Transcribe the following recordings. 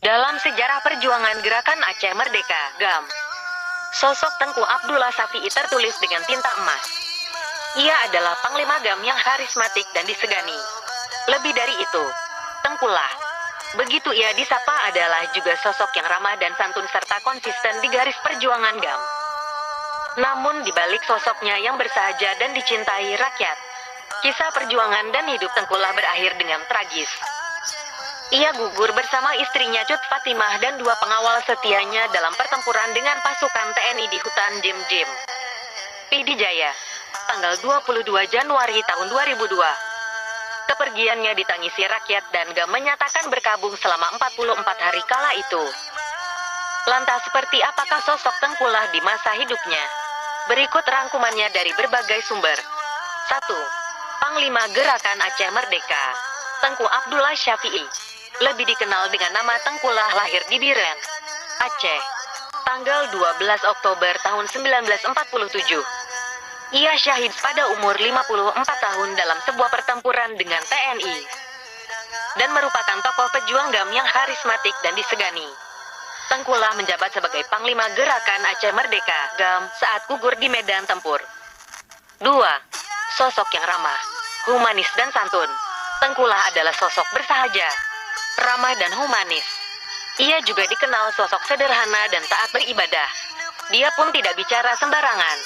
Dalam sejarah perjuangan Gerakan Aceh Merdeka, GAM, sosok Tengku Abdullah Syafi'i tertulis dengan tinta emas. Ia adalah Panglima GAM yang karismatik dan disegani. Lebih dari itu, Tengkulah, begitu ia disapa, adalah juga sosok yang ramah dan santun serta konsisten di garis perjuangan GAM. Namun di balik sosoknya yang bersahaja dan dicintai rakyat, kisah perjuangan dan hidup Tengkulah berakhir dengan tragis. Ia gugur bersama istrinya Cut Fatimah dan dua pengawal setianya dalam pertempuran dengan pasukan TNI di hutan Jim Jim, Pidi Jaya, tanggal 22 Januari tahun 2002. Kepergiannya ditangisi rakyat dan GAM menyatakan berkabung selama 44 hari kala itu. Lantas seperti apakah sosok Tengkulah di masa hidupnya? Berikut rangkumannya dari berbagai sumber. 1. Panglima Gerakan Aceh Merdeka, Tengku Abdullah Syafi'i, lebih dikenal dengan nama Tengkulah, lahir di Biren, Aceh, tanggal 12 Oktober tahun 1947. Ia syahid pada umur 54 tahun dalam sebuah pertempuran dengan TNI, dan merupakan tokoh pejuang GAM yang karismatik dan disegani. Tengkulah menjabat sebagai Panglima Gerakan Aceh Merdeka, GAM, saat gugur di medan tempur. 2. Sosok yang ramah, humanis dan santun. Tengkulah adalah sosok bersahaja, ramah dan humanis. Ia juga dikenal sosok sederhana dan taat beribadah. Dia pun tidak bicara sembarangan.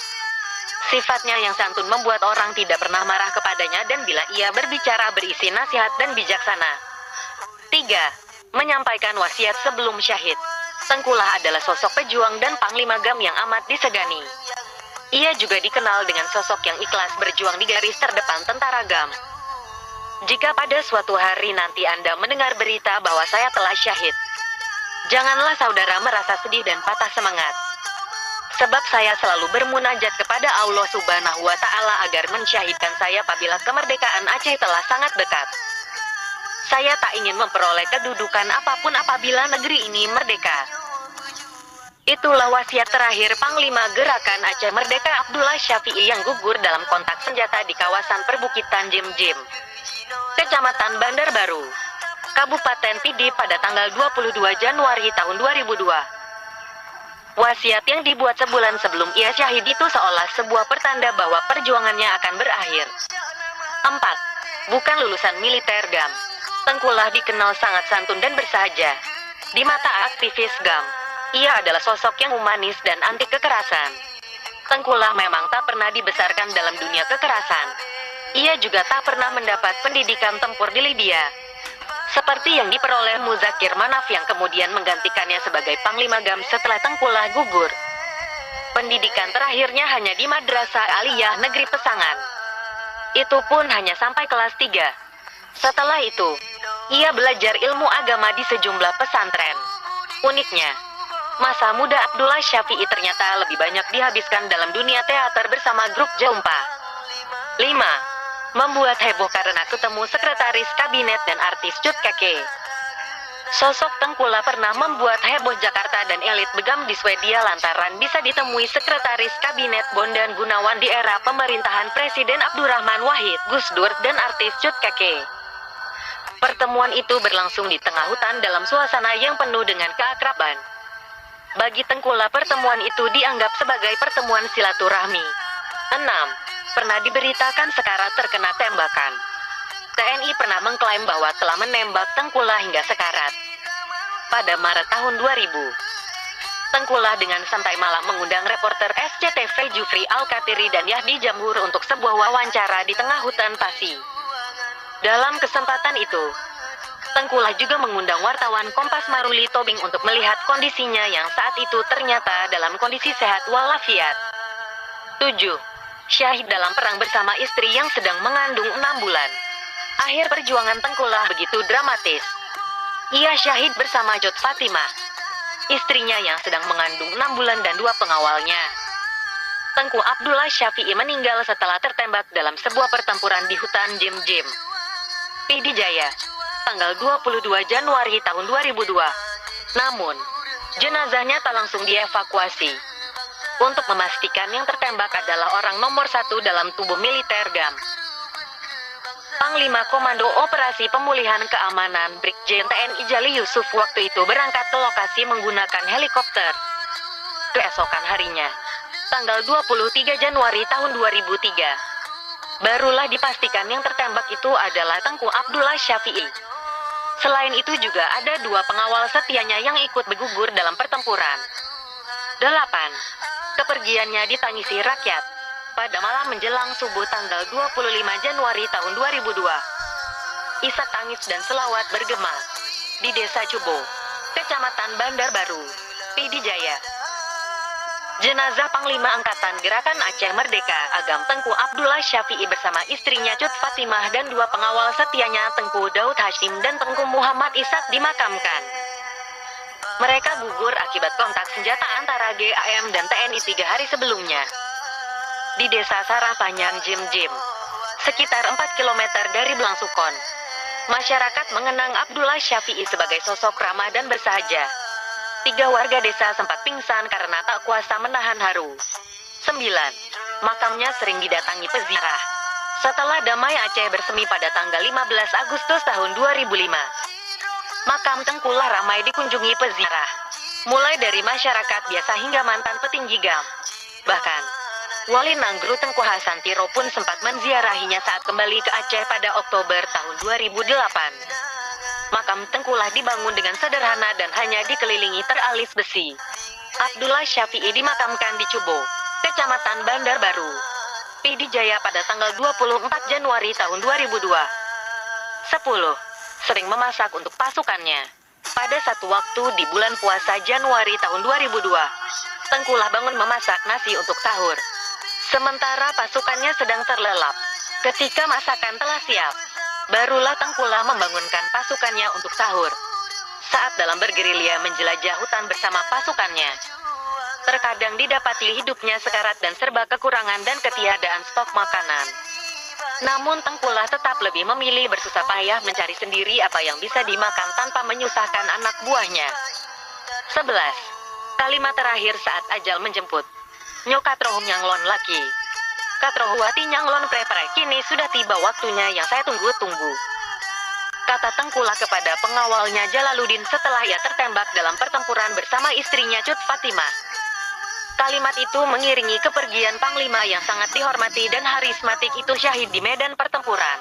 Sifatnya yang santun membuat orang tidak pernah marah kepadanya, dan bila ia berbicara berisi nasihat dan bijaksana. 3. Menyampaikan wasiat sebelum syahid. Tengkulah adalah sosok pejuang dan Panglima GAM yang amat disegani. Ia juga dikenal dengan sosok yang ikhlas berjuang di garis terdepan tentara GAM. Jika pada suatu hari nanti Anda mendengar berita bahwa saya telah syahid, janganlah saudara merasa sedih dan patah semangat. Sebab saya selalu bermunajat kepada Allah Subhanahu wa Ta'ala agar mensyahidkan saya apabila kemerdekaan Aceh telah sangat dekat. Saya tak ingin memperoleh kedudukan apapun apabila negeri ini merdeka. Itulah wasiat terakhir Panglima Gerakan Aceh Merdeka Abdullah Syafi'i yang gugur dalam kontak senjata di kawasan perbukitan Jim Jim, Kecamatan Bandar Baru, Kabupaten Pidi pada tanggal 22 Januari tahun 2002. Wasiat yang dibuat sebulan sebelum ia syahid itu seolah sebuah pertanda bahwa perjuangannya akan berakhir. 4. Bukan lulusan militer GAM, Tengkulah dikenal sangat santun dan bersahaja. Di mata aktivis GAM, ia adalah sosok yang humanis dan anti kekerasan. Tengkulah memang tak pernah dibesarkan dalam dunia kekerasan. Ia juga tak pernah mendapat pendidikan tempur di Libya, seperti yang diperoleh Muzakir Manaf yang kemudian menggantikannya sebagai Panglima GAM setelah Tengkulah gugur. Pendidikan terakhirnya hanya di Madrasah Aliyah Negeri Pesangan. Itu pun hanya sampai kelas 3. Setelah itu, ia belajar ilmu agama di sejumlah pesantren. Uniknya, masa muda Abdullah Syafi'i ternyata lebih banyak dihabiskan dalam dunia teater bersama grup Jaumpa. 5. Membuat heboh karena ketemu sekretaris kabinet dan artis Cut Keke. Sosok Tengkulah pernah membuat heboh Jakarta dan elit begam di Swedia lantaran bisa ditemui sekretaris kabinet Bondan Gunawan di era pemerintahan Presiden Abdurrahman Wahid, Gus Dur, dan artis Cut Keke. Pertemuan itu berlangsung di tengah hutan dalam suasana yang penuh dengan keakraban. Bagi Tengkulah pertemuan itu dianggap sebagai pertemuan silaturahmi. 6. Pernah diberitakan sekarat terkena tembakan. TNI pernah mengklaim bahwa telah menembak Tengkulah hingga sekarat. Pada Maret tahun 2000, Tengkulah dengan santai malam mengundang reporter SCTV Jufri Al-Katiri dan Yahdi Jamhur untuk sebuah wawancara di tengah hutan Pasi. Dalam kesempatan itu, Tengkulah juga mengundang wartawan Kompas Maruli Tobing untuk melihat kondisinya yang saat itu ternyata dalam kondisi sehat walafiat. 7. Syahid dalam perang bersama istri yang sedang mengandung 6 bulan. Akhir perjuangan Tengkulah begitu dramatis. Ia syahid bersama Cut Fatimah, istrinya yang sedang mengandung 6 bulan dan 2 pengawalnya. Tengku Abdullah Syafi'i meninggal setelah tertembak dalam sebuah pertempuran di hutan Jim Jim, Pidi Jaya, tanggal 22 Januari tahun 2002. Namun, jenazahnya tak langsung dievakuasi. Untuk memastikan yang tertembak adalah orang nomor 1 dalam tubuh militer GAM. Panglima Komando Operasi Pemulihan Keamanan Brigjen TNI Jali Yusuf waktu itu berangkat ke lokasi menggunakan helikopter. Keesokan harinya, tanggal 23 Januari tahun 2003, barulah dipastikan yang tertembak itu adalah Tengku Abdullah Syafi'i. Selain itu juga ada 2 pengawal setianya yang ikut bergugur dalam pertempuran. 8. Kepergiannya ditangisi rakyat. Pada malam menjelang subuh tanggal 25 Januari tahun 2002, isak tangis dan selawat bergema di Desa Cubo, Kecamatan Bandar Baru, Pidi Jaya. Jenazah Panglima Angkatan Gerakan Aceh Merdeka Agam Tengku Abdullah Syafi'i bersama istrinya Cut Fatimah dan 2 pengawal setianya Tengku Daud Hashim dan Tengku Muhammad Ishak dimakamkan. Mereka gugur akibat kontak senjata antara GAM dan TNI 3 hari sebelumnya di Desa Sarapanyang Jim, sekitar 4 km dari Blangsukon. Masyarakat mengenang Abdullah Syafi'i sebagai sosok ramah dan bersahaja. 3 warga desa sempat pingsan karena tak kuasa menahan haru. 9. Makamnya sering didatangi peziarah. Setelah damai Aceh bersemi pada tanggal 15 Agustus tahun 2005, makam Tengkulah ramai dikunjungi peziarah, mulai dari masyarakat biasa hingga mantan petinggi GAM. Bahkan, Wali Nanggru Tengku Hasantiro pun sempat menziarahinya saat kembali ke Aceh pada Oktober tahun 2008. Makam Tengkulah dibangun dengan sederhana dan hanya dikelilingi teralis besi. Abdullah Syafi'i dimakamkan di Cubo, Kecamatan Bandar Baru, Pidi Jaya pada tanggal 24 Januari tahun 2002. 10. Sering memasak untuk pasukannya. Pada satu waktu di bulan puasa Januari tahun 2002, Tengkulah bangun memasak nasi untuk sahur. Sementara pasukannya sedang terlelap. Ketika masakan telah siap, barulah Tengkulah membangunkan pasukannya untuk sahur. Saat dalam bergerilya menjelajah hutan bersama pasukannya, terkadang didapati hidupnya sekarat dan serba kekurangan dan ketiadaan stok makanan. Namun Tengkulah tetap lebih memilih bersusah payah mencari sendiri apa yang bisa dimakan tanpa menyusahkan anak buahnya. 11. Kalimat terakhir saat ajal menjemput. Nyokatroh nyanglon laki. Katrohuati nyanglon prepare, kini sudah tiba waktunya yang saya tunggu-tunggu, kata Tengkulah kepada pengawalnya Jalaluddin setelah ia tertembak dalam pertempuran bersama istrinya Cut Fatimah. Kalimat itu mengiringi kepergian Panglima yang sangat dihormati dan harismatik itu syahid di medan pertempuran.